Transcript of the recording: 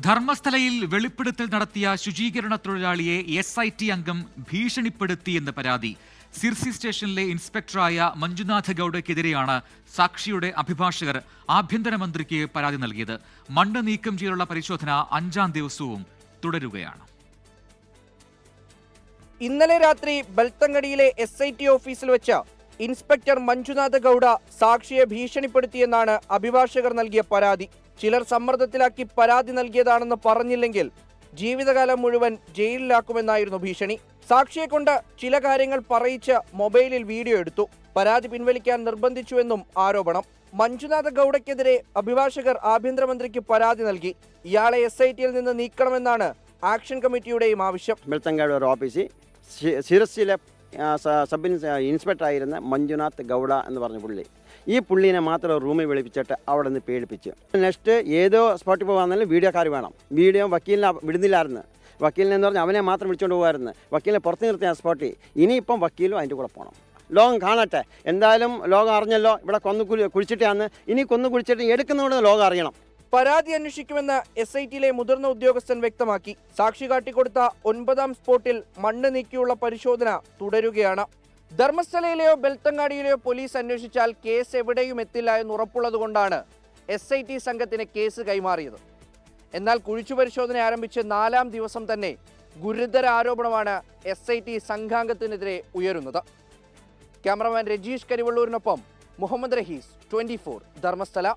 ധർമ്മസ്ഥലയിൽ വെളിപ്പെടുത്തൽ നടത്തിയ ശുചീകരണ തൊഴിലാളിയെ SIT അംഗം ഭീഷണിപ്പെടുത്തിയെന്ന് പരാതി. സിർസി സ്റ്റേഷനിലെ ഇൻസ്പെക്ടറായ മഞ്ജുനാഥ ഗൌഡയ്ക്കെതിരെയാണ് സാക്ഷിയുടെ അഭിഭാഷകർ ആഭ്യന്തരമന്ത്രിക്ക് പരാതി നൽകിയത്. മണ്ണ് നീക്കം ചെയ്തുള്ള പരിശോധന 5-ാം ദിവസവും തുടരുകയാണ്. ഇന്നലെ രാത്രി ബെൽത്തങ്ങടിയിലെ SIT ഓഫീസിൽ വെച്ച് ഇൻസ്പെക്ടർ മഞ്ജുനാഥ ഗൌഡ സാക്ഷിയെ ഭീഷണിപ്പെടുത്തിയെന്നാണ് അഭിഭാഷകർ നൽകിയ പരാതി. ചിലർ സമ്മർദ്ദത്തിലാക്കി പരാതി നൽകിയതാണെന്ന് പറഞ്ഞില്ലെങ്കിൽ ജീവിതകാലം മുഴുവൻ ജയിലിലാക്കുമെന്നായിരുന്നു ഭീഷണി. സാക്ഷിയെ കൊണ്ട് ചില കാര്യങ്ങൾ പറയിച്ച് മൊബൈലിൽ വീഡിയോ എടുത്തു. പരാതി പിൻവലിക്കാൻ നിർബന്ധിച്ചുവെന്നും ആരോപണം. മഞ്ജുനാഥ ഗൌഡയ്ക്കെതിരെ അഭിഭാഷകർ ആഭ്യന്തരമന്ത്രിക്ക് പരാതി നൽകി. ഇയാളെ SITയിൽ നിന്ന് നീക്കണമെന്നാണ് ആക്ഷൻ കമ്മിറ്റിയുടെയും ആവശ്യം. ബെൽത്തങ്ങാട് ഒരു ഓഫീസിൽ സിർസിയിലെ സബ് ഇൻസ്പെക്ടർ ആയിരുന്ന മഞ്ജുനാഥ് ഗൌഡ എന്ന് പറഞ്ഞ പുള്ളി, ഈ പുള്ളീനെ മാത്രം റൂമിൽ വിളിപ്പിച്ചിട്ട് അവിടെ നിന്ന് പേടിപ്പിച്ചു. നെക്സ്റ്റ് ഏതോ സ്പോട്ടിൽ പോകാന്നാലും വീഡിയോക്കാർ വേണം. വീഡിയോ വക്കീലിനെ വിടുന്നില്ലായിരുന്നു. വക്കീലിനെന്ന് പറഞ്ഞാൽ അവനെ മാത്രം വിളിച്ചുകൊണ്ട് പോകുമായിരുന്നു. വക്കീലിനെ പുറത്ത് നിർത്തിയ സ്പോട്ടിൽ. ഇനിയിപ്പം വക്കീലും അതിൻ്റെ കൂടെ പോകണം. ലോകം കാണട്ടെ. എന്തായാലും ലോകം അറിഞ്ഞല്ലോ ഇവിടെ കുഴിച്ചിട്ടാന്ന്. ഇനി കുഴിച്ചിട്ട് എടുക്കുന്നതുകൊണ്ട് ലോകം അറിയണം. പരാതി അന്വേഷിക്കുമെന്ന് SITയിലെ മുതിർന്ന ഉദ്യോഗസ്ഥൻ വ്യക്തമാക്കി. സാക്ഷി കാട്ടിക്കൊടുത്ത 9-ാം സ്പോട്ടിൽ മണ്ണ് നീക്കിയുള്ള പരിശോധന തുടരുകയാണ്. ധർമ്മസ്ഥലയിലെയോ ബെൽത്തങ്ങാടിയിലെയോ പോലീസ് അന്വേഷിച്ചാൽ കേസ് എവിടെയും എത്തില്ല എന്ന് ഉറപ്പുള്ളതുകൊണ്ടാണ് SIT സംഘത്തിന് കേസ് കൈമാറിയത്. എന്നാൽ കുഴിച്ചുപരിശോധന ആരംഭിച്ച് 4-ാം ദിവസം തന്നെ ഗുരുതര ആരോപണമാണ് SIT സംഘാംഗത്തിനെതിരെ ഉയരുന്നത്. ക്യാമറമാൻ രജീഷ് കരിവള്ളൂരിനൊപ്പം മുഹമ്മദ് റഹീസ്, 24 ധർമ്മസ്ഥല.